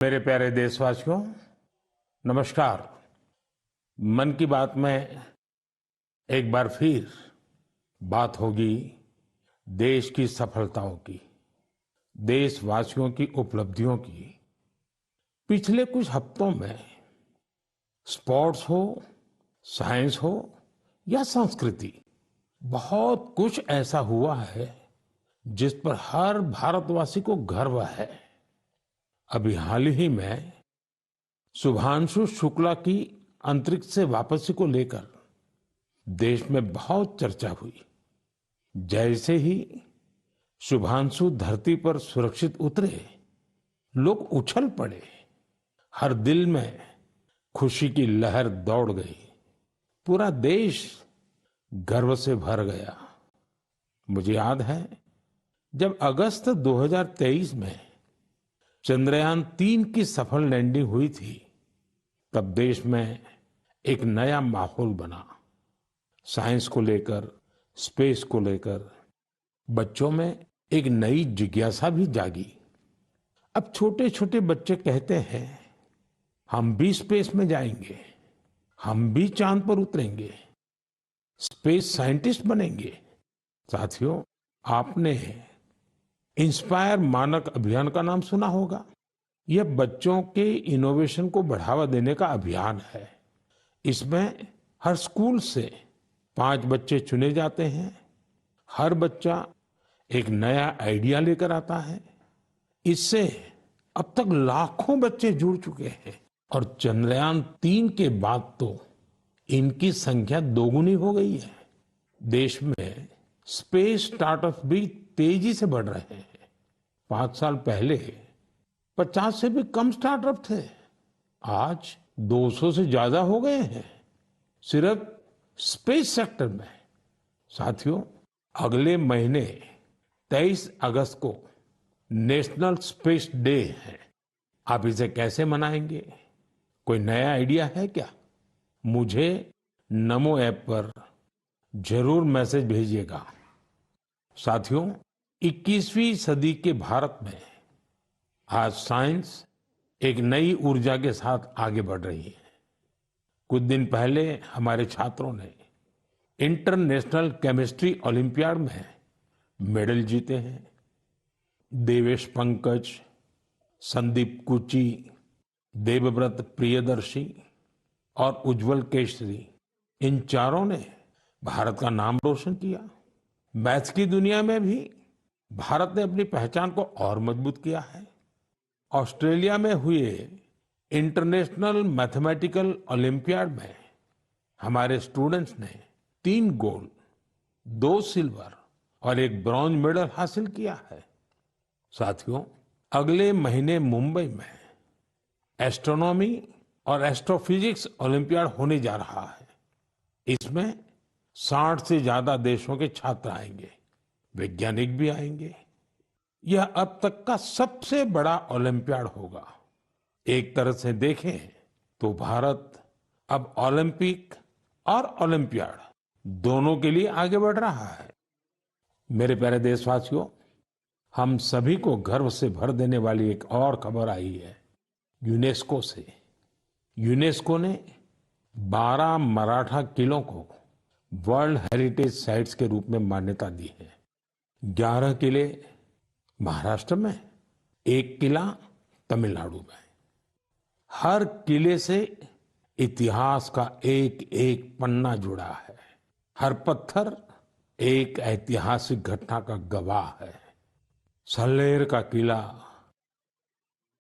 मेरे प्यारे देशवासियों, नमस्कार। मन की बात में एक बार फिर बात होगी देश की सफलताओं की, देशवासियों की उपलब्धियों की। पिछले कुछ हफ्तों में स्पोर्ट्स हो, साइंस हो या संस्कृति, बहुत कुछ ऐसा हुआ है जिस पर हर भारतवासी को गर्व है। अभी हाल ही में शुभांशु शुक्ला की अंतरिक्ष से वापसी को लेकर देश में बहुत चर्चा हुई। जैसे ही शुभांशु धरती पर सुरक्षित उतरे, लोग उछल पड़े। हर दिल में खुशी की लहर दौड़ गई। पूरा देश गर्व से भर गया। मुझे याद है, जब अगस्त 2023 में चंद्रयान-3 की सफल लैंडिंग हुई थी, तब देश में एक नया माहौल बना। साइंस को लेकर, स्पेस को लेकर बच्चों में एक नई जिज्ञासा भी जागी। अब छोटे छोटे बच्चे कहते हैं, हम भी स्पेस में जाएंगे, हम भी चांद पर उतरेंगे, स्पेस साइंटिस्ट बनेंगे। साथियों, आपने इंस्पायर मानक अभियान का नाम सुना होगा। यह बच्चों के इनोवेशन को बढ़ावा देने का अभियान है। इसमें हर स्कूल से 5 बच्चे चुने जाते हैं। हर बच्चा एक नया आइडिया लेकर आता है। इससे अब तक लाखों बच्चे जुड़ चुके हैं और चंद्रयान-3 के बाद तो इनकी संख्या दोगुनी हो गई है। देश में स्पेस स्टार्टअप भी तेजी से बढ़ रहे हैं। 5 साल पहले 50 से भी कम स्टार्टअप थे। आज 200 से ज्यादा हो गए हैं, सिर्फ स्पेस सेक्टर में। साथियों, अगले महीने 23 अगस्त को नेशनल स्पेस डे है। आप इसे कैसे मनाएंगे? कोई नया आइडिया है क्या? मुझे नमो ऐप पर जरूर मैसेज भेजिएगा। साथियों, 21वीं सदी के भारत में आज साइंस एक नई ऊर्जा के साथ आगे बढ़ रही है। कुछ दिन पहले हमारे छात्रों ने इंटरनेशनल केमिस्ट्री ओलंपियाड में मेडल जीते हैं। देवेश पंकज, संदीप कुची, देवव्रत प्रियदर्शी और उज्जवल केशरी, इन चारों ने भारत का नाम रोशन किया। मैथ्स की दुनिया में भी भारत ने अपनी पहचान को और मजबूत किया है। ऑस्ट्रेलिया में हुए इंटरनेशनल मैथमेटिकल ओलंपियाड में हमारे स्टूडेंट्स ने 3 गोल्ड, 2 सिल्वर और 1 ब्रॉन्ज मेडल हासिल किया है। साथियों, अगले महीने मुंबई में एस्ट्रोनॉमी और एस्ट्रोफिजिक्स ओलंपियाड होने जा रहा है। इसमें 60 से ज्यादा देशों के छात्र आएंगे, वैज्ञानिक भी आएंगे। यह अब तक का सबसे बड़ा ओलंपियाड होगा। एक तरह से देखें तो भारत अब ओलंपिक और ओलंपियाड दोनों के लिए आगे बढ़ रहा है। मेरे प्यारे देशवासियों, हम सभी को गर्व से भर देने वाली एक और खबर आई है यूनेस्को से। यूनेस्को ने 12 मराठा किलों को वर्ल्ड हेरिटेज साइट्स के रूप में मान्यता दी है। 11 किले महाराष्ट्र में, 1 किला तमिलनाडु में। हर किले से इतिहास का एक एक पन्ना जुड़ा है। हर पत्थर एक ऐतिहासिक घटना का गवाह है। सल्लेर का किला,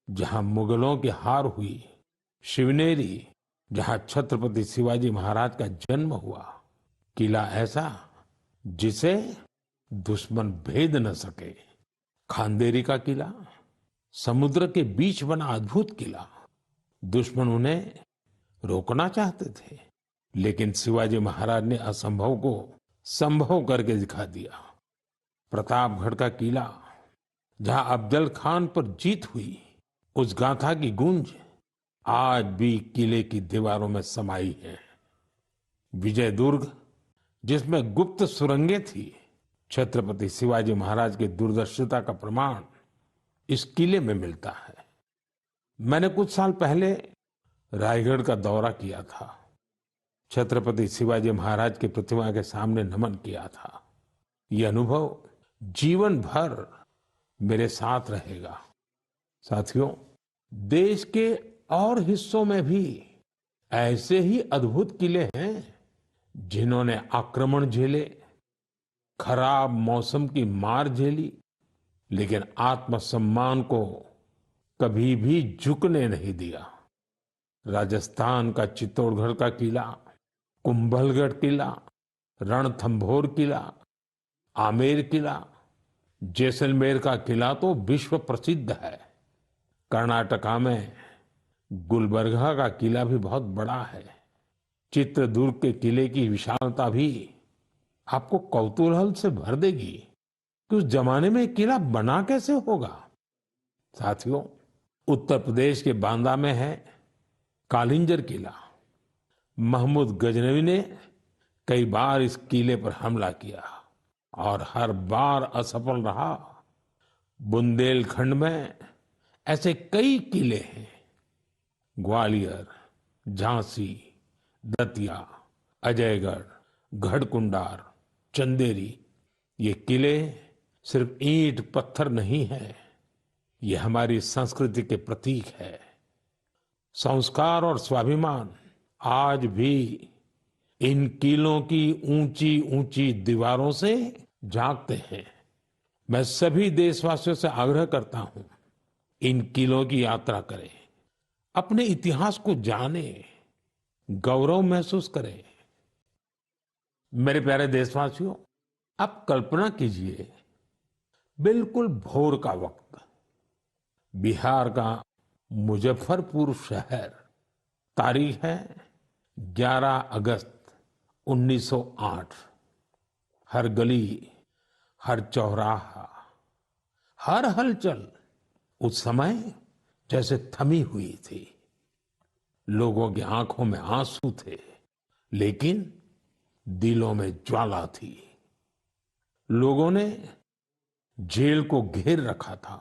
जहां मुगलों की हार हुई, शिवनेरी, जहां छत्रपति शिवाजी महाराज का जन्म हुआ, किला ऐसा जिसे दुश्मन भेद न सके। खांदेरी का किला, समुद्र के बीच बना अद्भुत किला। दुश्मन उन्हें रोकना चाहते थे, लेकिन शिवाजी महाराज ने असंभव को संभव करके दिखा दिया। प्रतापगढ़ का किला, जहां अफजल खान पर जीत हुई, उस गाथा की गूंज आज भी किले की दीवारों में समाई है। विजय दुर्ग, जिसमें गुप्त सुरंगें थी, छत्रपति शिवाजी महाराज की दूरदर्शिता का प्रमाण इस किले में मिलता है। मैंने कुछ साल पहले रायगढ़ का दौरा किया था। छत्रपति शिवाजी महाराज की प्रतिमा के सामने नमन किया था। ये अनुभव जीवन भर मेरे साथ रहेगा। साथियों, देश के और हिस्सों में भी ऐसे ही अद्भुत किले हैं जिन्होंने आक्रमण झेले, खराब मौसम की मार झेली, लेकिन आत्मसम्मान को कभी भी झुकने नहीं दिया। राजस्थान का चित्तौड़गढ़ का किला, कुंभलगढ़ किला, रणथंभौर किला, आमेर किला, जैसलमेर का किला तो विश्व प्रसिद्ध है। कर्नाटका में गुलबर्गा का किला भी बहुत बड़ा है। चित्रदुर्ग के किले की विशालता भी आपको कौतूहल से भर देगी कि उस जमाने में किला बना कैसे होगा। साथियों, उत्तर प्रदेश के बांदा में है कालिंजर किला। महमूद गजनवी ने कई बार इस किले पर हमला किया और हर बार असफल रहा। बुंदेलखंड में ऐसे कई किले हैं। ग्वालियर, झांसी, दतिया, अजयगढ़, गढ़कुंडार, चंदेरी, ये किले सिर्फ ईंट पत्थर नहीं है, ये हमारी संस्कृति के प्रतीक है। संस्कार और स्वाभिमान आज भी इन किलों की ऊंची ऊंची दीवारों से झांकते हैं। मैं सभी देशवासियों से आग्रह करता हूं, इन किलों की यात्रा करें, अपने इतिहास को जानें, गौरव महसूस करें। मेरे प्यारे देशवासियों, आप कल्पना कीजिए, बिल्कुल भोर का वक्त, बिहार का मुजफ्फरपुर शहर, तारीख है 11 अगस्त 1908। हर गली, हर चौराहा, हर हलचल उस समय जैसे थमी हुई थी। लोगों की आंखों में आंसू थे, लेकिन दिलों में ज्वाला थी। लोगों ने जेल को घेर रखा था,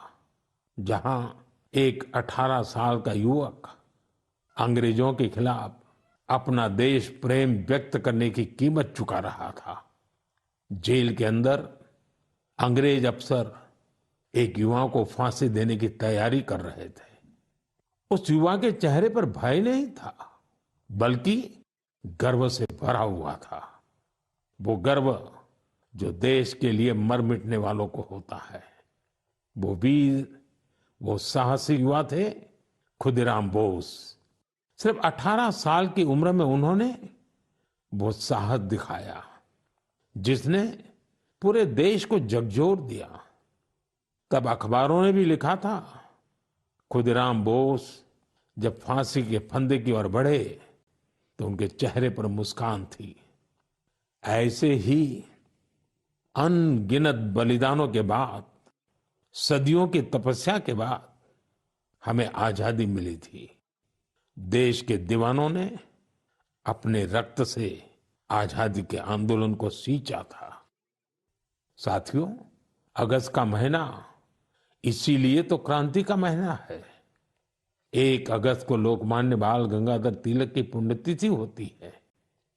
जहां एक 18 साल का युवक अंग्रेजों के खिलाफ अपना देश प्रेम व्यक्त करने की कीमत चुका रहा था। जेल के अंदर अंग्रेज अफसर एक युवा को फांसी देने की तैयारी कर रहे थे। उस युवा के चेहरे पर भय नहीं था, बल्कि गर्व से भरा हुआ था। वो गर्व जो देश के लिए मर मिटने वालों को होता है। वो वीर, वो साहसी युवा थे खुदीराम बोस। सिर्फ 18 साल की उम्र में उन्होंने वो साहस दिखाया जिसने पूरे देश को झकझोर दिया। तब अखबारों ने भी लिखा था, खुदीराम बोस जब फांसी के फंदे की ओर बढ़े तो उनके चेहरे पर मुस्कान थी। ऐसे ही अनगिनत बलिदानों के बाद, सदियों की तपस्या के बाद हमें आजादी मिली थी। देश के दीवानों ने अपने रक्त से आजादी के आंदोलन को सींचा था। साथियों, अगस्त का महीना इसीलिए तो क्रांति का महीना है। 1 अगस्त को लोकमान्य बाल गंगाधर तिलक की पुण्यतिथि होती है।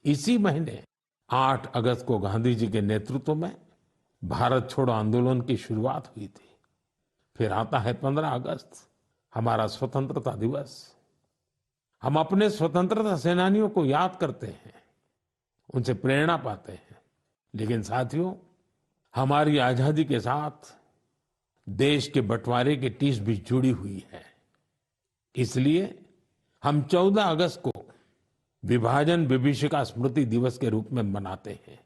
इसी महीने 8 अगस्त को गांधी जी के नेतृत्व में भारत छोड़ो आंदोलन की शुरुआत हुई थी। फिर आता है 15 अगस्त, हमारा स्वतंत्रता दिवस। हम अपने स्वतंत्रता सेनानियों को याद करते हैं, उनसे प्रेरणा पाते हैं। लेकिन साथियों, हमारी आजादी के साथ देश के बंटवारे की टीस भी जुड़ी हुई है। इसलिए हम 14 अगस्त को विभाजन विभीषिका स्मृति दिवस के रूप में मनाते हैं।